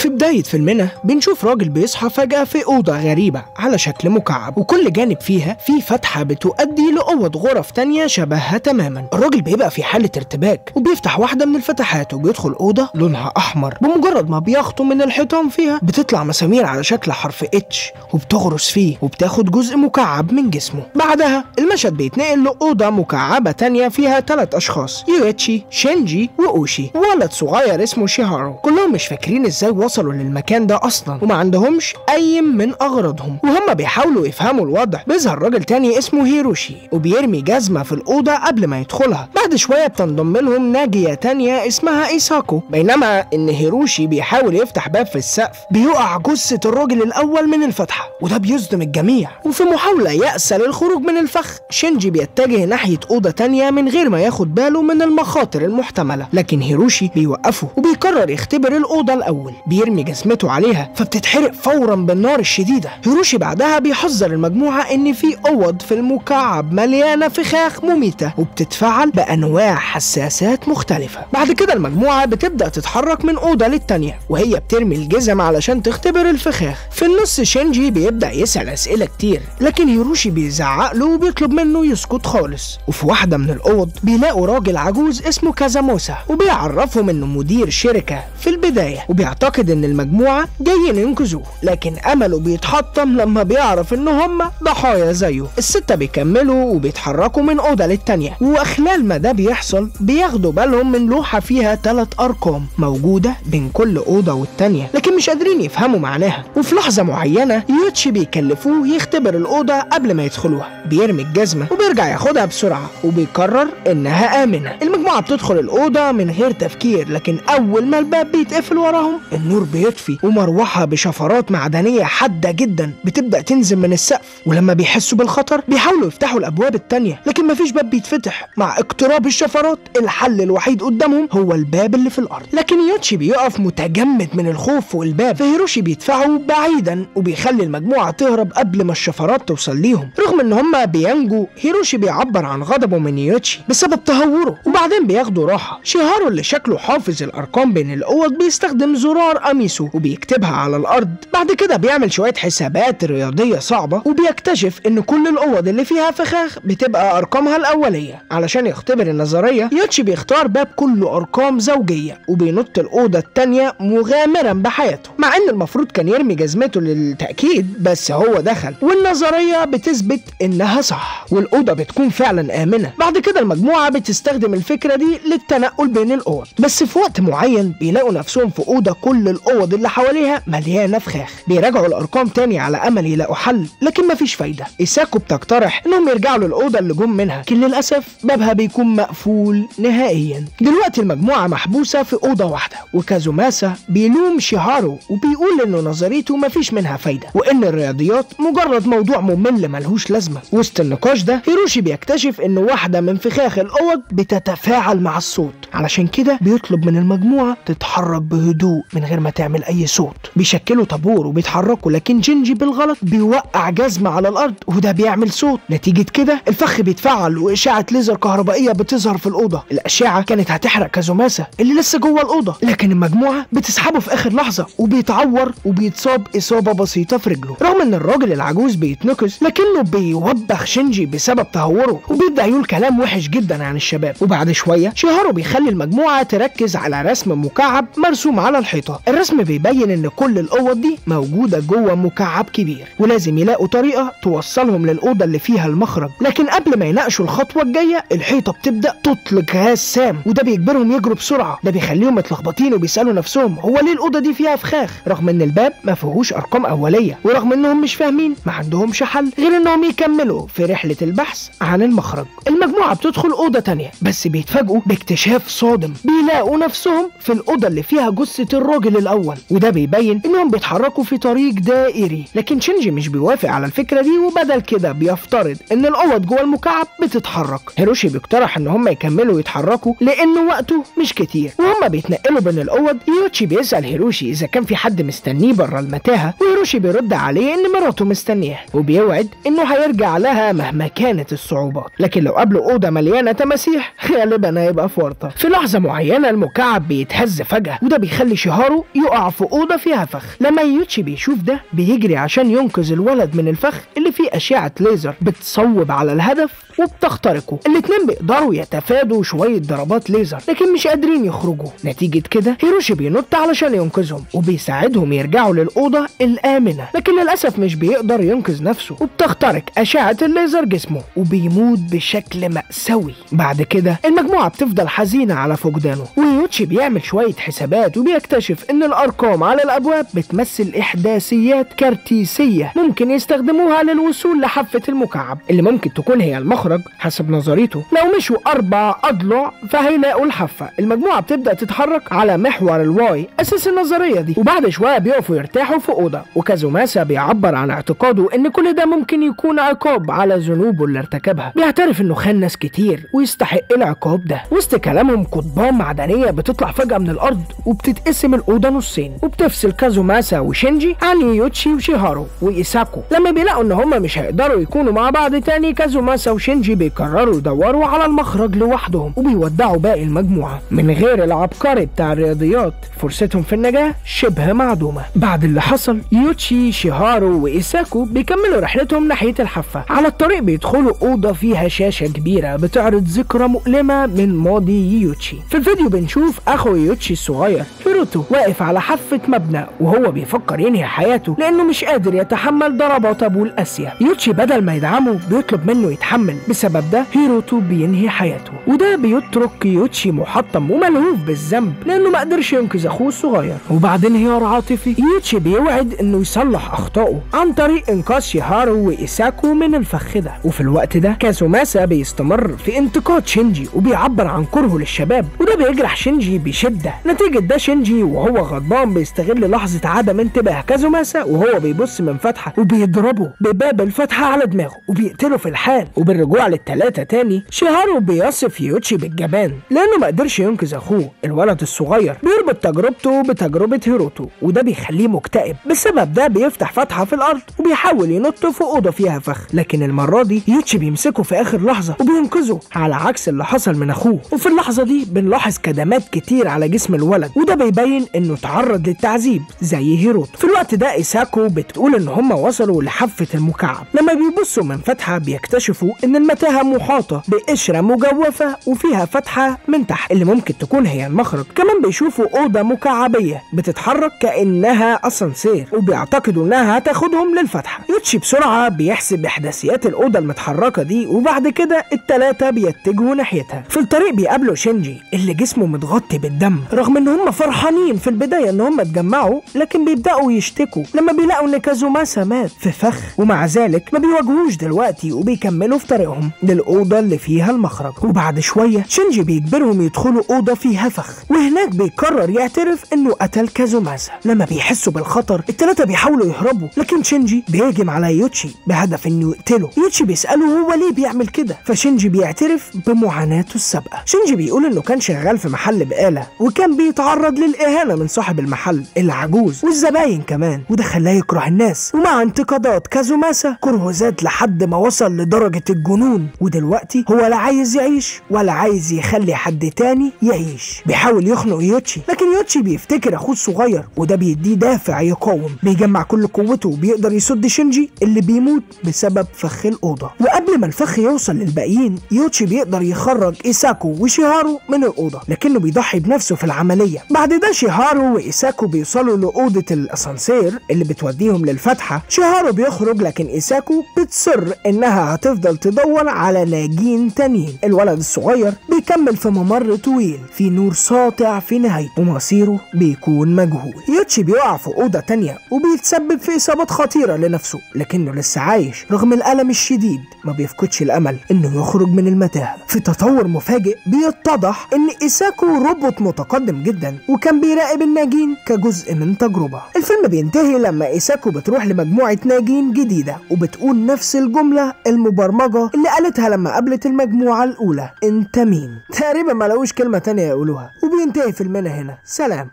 في بداية فيلمنا بنشوف راجل بيصحى فجأة في أوضة غريبة على شكل مكعب، وكل جانب فيها في فتحة بتؤدي لأوض غرف تانية شبهها تماما. الراجل بيبقى في حالة ارتباك وبيفتح واحدة من الفتحات وبيدخل أوضة لونها أحمر. بمجرد ما بيخطو من الحيطان فيها بتطلع مسامير على شكل حرف اتش وبتغرس فيه وبتاخد جزء مكعب من جسمه. بعدها المشهد بيتنقل لأوضة مكعبة تانية فيها 3 أشخاص، يويتشي، شينجي، وأوشي، وولد صغير اسمه شيهارو. كلهم مش فاكرين ازاي وصلوا للمكان ده اصلا وما عندهمش اي من اغراضهم، وهم بيحاولوا يفهموا الوضع. بيظهر راجل تاني اسمه هيروشي وبيرمي جزمة في الأوضة قبل ما يدخلها. بعد شوية بتنضم لهم ناجية تانية اسمها إيساكو. بينما ان هيروشي بيحاول يفتح باب في السقف بيقع جثة الراجل الأول من الفتحة، وده بيصدم الجميع. وفي محاولة يأسى للخروج من الفخ شينجي بيتجه ناحية أوضة تانية من غير ما ياخد باله من المخاطر المحتملة، لكن هيروشي بيوقفه وبيقرر يختبر الأوضة الأول. بيرمي جزمته عليها فبتتحرق فورا بالنار الشديدة. هيروشي بعدها بيحذر المجموعة ان في اوض في المكعب مليانة فخاخ مميتة وبتتفاعل بانواع حساسات مختلفة. بعد كده المجموعة بتبدأ تتحرك من اوضة للتانية وهي بترمي الجزم علشان تختبر الفخاخ. في النص شينجي بيبدأ يسأل اسئلة كتير، لكن هيروشي بيزعق له وبيطلب منه يسكت خالص. وفي واحدة من الاوض بيلاقوا راجل عجوز اسمه كازاموسا وبيعرفهم انه مدير شركة في البداية، وبيعتقد ان المجموعة جايين ينقذوه، لكن امله بيتحطم لما بيعرف ان هم ضحايا زيه. الستة بيكملوا وبيتحركوا من اوضة للتانية، وخلال ما ده بيحصل بياخدوا بالهم من لوحة فيها 3 ارقام موجودة بين كل اوضة والتانية، لكن مش قادرين يفهموا معناها. وفي لحظة معينة يوتشي بيكلفوه يختبر الاوضة قبل ما يدخلوها. بيرمي الجزمة وبيرجع ياخدها بسرعة وبيقرر انها امنة. المجموعة بتدخل الاوضة من غير تفكير، لكن اول ما الباب بيتقفل وراهم النور بيطفي ومروحة بشفرات معدنية حادة جدا بتبدأ تنزل من السقف. ولما بيحسوا بالخطر بيحاولوا يفتحوا الابواب التانية، لكن مفيش باب بيتفتح. مع اقتراب الشفرات الحل الوحيد قدامهم هو الباب اللي في الارض، لكن يوتشي بيقف متجمد من الخوف فوق الباب، فهيروشي بيدفعه بعيدا وبيخلي المجموعة تهرب قبل ما الشفرات توصل ليهم. رغم ان هم بينجوا، هيروشي بيعبر عن غضبه من يوتشي بسبب تهوره، وبعدين بياخدوا راحة. شيهارو اللي شكله حافظ الارقام بين الاوض بيستخدم زرار قميصه وبيكتبها على الارض. بعد كده بيعمل شوية حسابات رياضية صعبة وبيكتشف ان كل الاوض اللي فيها فخاخ بتبقى ارقامها الاولية. علشان يختبر النظرية يوتشي بيختار باب كله ارقام زوجية وبينط الاوضة التانية مغامرا بحياته، مع ان المفروض كان يرمي جزمته للتأكيد، بس هو دخل والنظرية بتثبت انها صح والاوضة بتكون فعلا امنة. بعد كده المجموعة بتستخدم الفكرة دي للتنقل بين الاوض، بس في وقت معين بيلاقوا نفسهم في اوضة كل الاوض اللي حواليها مليانة فخاخ. بيراجعوا الارقام تاني على امل يلاقوا حل، لكن مفيش فايدة. إيساكو بتقترح انهم يرجعوا للاوضة اللي جم منها، لكن للاسف بابها بيكون مقفول نهائيا. دلوقتي المجموعة محبوسة في اوضة واحدة، وكازوماسا بيلوم شيهارو وبيقول انه نظريته مفيش منها فايدة وان الرياضيات مجرد موضوع ممل ملهوش لازمة. وسط النقاش ده هيروشي بيكتشف ان واحدة من فخاخ الاوض بتتفاعل مع الصوت، علشان كده بيطلب من المجموعة تتحرك بهدوء من غير ما تعمل اي صوت. بيشكلوا طابور وبيتحركوا، لكن جينجي بالغلط بيوقع جزمة على الارض وده بيعمل صوت. نتيجة كده الفخ بيتفاعل واشعة ليزر كهربائية بتظهر في الاوضة. الاشعة كانت هتحرق كازوماسا اللي لسه جوه الاوضة، لكن المجموعة بتسحبه في اخر لحظة وبيتعور وبيتصاب اصابة بسيطة في رجله. رغم ان الراجل العجوز بيتنقذ، لكنه بيوبخ شينجي بسبب تهوره وبيبدأ يقول كلام وحش جدا عن الشباب. وبعد شوية شيهارو بيخلي المجموعة تركز على رسم مكعب مرسوم على الحيطة. الرسم بيبين ان كل الاوض دي موجودة جوه مكعب كبير ولازم يلاقوا طريقة توصلهم للأوضة اللي فيها المخرج. لكن قبل ما يناقشوا الخطوة الجاية الحيطة بتبدأ تطلق غاز سام وده بيجبرهم يجروا بسرعة. ده بيخليهم متلخبطين وبيسألوا نفسهم هو ليه الأوضة دي فيها فخاخ، رغم ان الباب ما فيهوش ارقام اولية. ورغم انهم مش فاهمين ما عندهمش حل غير انهم يكملوا في رحلة البحث عن المخرج. المجموعة بتدخل أوضة تانية، بس بيتفاجئوا باكتشاف صادم. بيلاقوا نفسهم في الأوضة اللي فيها جثة الراجل الأول، وده بيبين انهم بيتحركوا في طريق دائري. لكن شينجي مش بيوافق على الفكرة دي، وبدل كده بيفترض ان الأوض جوه المكعب بتتحرك. هيروشي بيقترح ان هم يكملوا يتحركوا لانه وقته مش كتير. وهم بيتنقلوا بين الأوض يوتشي بيسأل هيروشي اذا كان في حد مستنيه بره المتاهة، وهيروشي بيرد عليه ان مراته مستنيه وبيوعد انه هيرجع لها مهما كانت الصعوبات. لكن لو قابلوا أوضة مليانة تماسيح غالبا هيبقى في ورطة. في لحظة معينة المكعب بيتهز فجأة وده بيخلي شيهارو يقع في أوضة فيها فخ. لما يوتشي بيشوف ده بيجري عشان ينقذ الولد من الفخ اللي فيه أشعة ليزر بتصوب على الهدف وبتخترقه. الاتنين بيقدروا يتفادوا شوية ضربات ليزر لكن مش قادرين يخرجوا. نتيجة كده هيروشي بينط علشان ينقذهم وبيساعدهم يرجعوا للأوضة الآمنة، لكن للأسف مش بيقدر ينقذ نفسه وبتخترق أشعة الليزر جسمه وبيموت بشكل مأساوي. بعد كده المجموعة بتفضل حزينة على فقدانه، ويوتشي بيعمل شوية حسابات وبيكتشف إن الأرقام على الأبواب بتمثل إحداثيات كارتيسية ممكن يستخدموها للوصول لحافة المكعب اللي ممكن تكون هي المخرج حسب نظريته. لو مشوا 4 أضلع فهيلاقوا الحافة. المجموعة بتبدأ تتحرك على محور الواي أساس النظرية دي، وبعد شوية بيقفوا يرتاحوا في أوضة، وكازوماسا بيعبر عن اعتقاده إن كل ده ممكن يكون عقاب على ذنوبه اللي ارتكبها. بيعترف إنه خان ناس كتير ويستحق العقاب ده. وسط كلامهم قضبان معدنية بتطلع فجأة من الأرض وبتتقسم الأوضة نصين وبتفصل كازوماسا وشينجي عن يوتشي وشيهارو وإيساكو. لما بيلاقوا إن هما مش هيقدروا يكونوا مع بعض تاني كازوماسا وشينجي بيقرروا يدوروا على المخرج لوحدهم وبيودعوا باقي المجموعة. من غير العبقري بتاع الرياضيات فرصتهم في النجاة شبه معدومة. بعد اللي حصل يوتشي شيهارو وإيساكو بيكملوا رحلتهم ناحية الحافة. على الطريق بيدخلوا أوضة فيها شاشة كبيرة بتعرض ذكرى مؤلمة من ماضي يوتشي. في الفيديو بنشوف أخو يوتشي الصغير هيروتو واقف على حافة مبنى وهو بيفكر ينهي حياته لأنه مش قادر يتحمل ضربات أبوه القاسية. يوتشي بدل ما يدعمه بيطلب منه يتحمل. بسبب ده هيروتو بينهي حياته، وده بيترك يوتشي محطم وملهوف بالذنب لأنه ما قدرش ينقذ أخوه الصغير. وبعد انهيار عاطفي يوتشي بيوعد إنه يصلح أخطائه عن طريق إنقاذ شيهارو وإيساكو من الفخ ده. وفي الوقت ده كازوماسا بيستمر في انتقاد شينجي وبيعبر عن كرهه للشباب، وده بيجرح شينجي بشدة. نتيجة ده شينجي وهو غضبان بيستغل لحظة عدم انتباه كازوماسا وهو بيبص من فتحة وبيضربه بباب الفتحة على دماغه وبيقتله في الحال. وبالرجوع للتلاتة تاني شيهارو بيصف يوتشي بالجبان لأنه ما قدرش ينقذ أخوه الولد الصغير. بيربط تجربته بتجربة هيروتو وده بيخليه مكتئب. بسبب ده بيفتح فتحة في الأرض وبيحاول ينط في أوضة فيها فخ، لكن المرة دي يوتشي بيمسكه في آخر لحظة وبينقذه على عكس اللي حصل من أخوه. وفي اللحظة دي بنلاحظ كدمات كتير على جسم الولد وده بيبين إنه تعرض للتعذيب زي هيروتو. في الوقت ده إيساكو بتقول إن هم وصلوا لحافة المكعب. لما بيبصوا من فتحة بيكتشفوا إن المتاهة محاطة بقشرة مجوفة وفيها فتحة من تحت اللي ممكن تكون هي المخرج. كمان بيشوفوا أوضة مكعبية بتتحرك كأنها أسانسير وبيعتقدوا إنها هتاخدهم للفتحة. يوتشي بسرعة بيحسب إحداثيات الأوضة المتحركة دي وبعد كده التلاتة بيتجهوا ناحيتها. في الطريق بيقابلوا شينجي اللي جسمه متغطي بالدم. رغم إن هم فرحانين في البداية إن هم اتجمعوا لكن بيبدأوا يشتكوا لما بيلاقوا إن كازوماسا مات في فخ، ومع ذلك ما بيواجهوش دلوقتي وبيكملوا في طريقهم للأوضة اللي فيها المخرج. وبعد شوية شينجي بيجبرهم يدخلوا أوضة فيها فخ وهناك بيقرر يعترف إنه قتل كازوماسا. لما بيحسوا بالخطر التلاتة بيحاولوا يهربوا لكن شينجي بيهجم على يوتشي بهدف إنه يقتله. يوتشي بيسأله هو ليه بيعمل كده فشينجي بيعترف بمعاناته السابقة. شينجي بيقول إنه كان شغال في محل بقالة وكان بيتعرض للإهانة من صاحب المحل العجوز والزباين كمان، وده خلاه يكره الناس. ومع انتقادات كازوماسا كرهه زاد لحد ما وصل لدرجة الجنون، ودلوقتي هو لا عايز يعيش ولا عايز يخلي حد تاني يعيش. بيحاول يخنق يوتشي لكن يوتشي بيفتكر اخوه الصغير وده بيديه دافع يقاوم. بيجمع كل قوته وبيقدر يصد شينجي اللي بيموت بسبب فخ الأوضة. وقبل ما الفخ يوصل للباقيين يوتشي بيقدر يخرج إيساكو وشيهارو من الأوضة لكنه بيضحي بنفسه في العملية. بعد ده شيهارو وإيساكو بيوصلوا لأوضة الأسانسير اللي بتوديهم للفتحة. شيهارو بيخرج لكن إيساكو بتصر إنها هتفضل تدور على ناجين تانيين. الولد الصغير بيكمل في ممر طويل في نور ساطع في نهايته ومصيره بيكون مجهول. يوتشي بيقع في أوضة تانية وبيتسبب في إصابات خطيرة لنفسه لكنه لسه عايش رغم الألم الشديد. ما بيفقدش الأمل إنه يخرج من المتاهة. في تطور مفاجئ بيتضح إن إيساكو روبوت متقدم جدا وكان بيراقب الناجين كجزء من تجربة. الفيلم بينتهي لما إيساكو بتروح لمجموعة ناجين جديدة وبتقول نفس الجملة المبرمجة اللي قالتها لما قابلت المجموعة الأولى: أنت مين؟ تقريبا ما لقوش كلمة تانية يقولوها. وبينتهي فيلمنا هنا. سلام.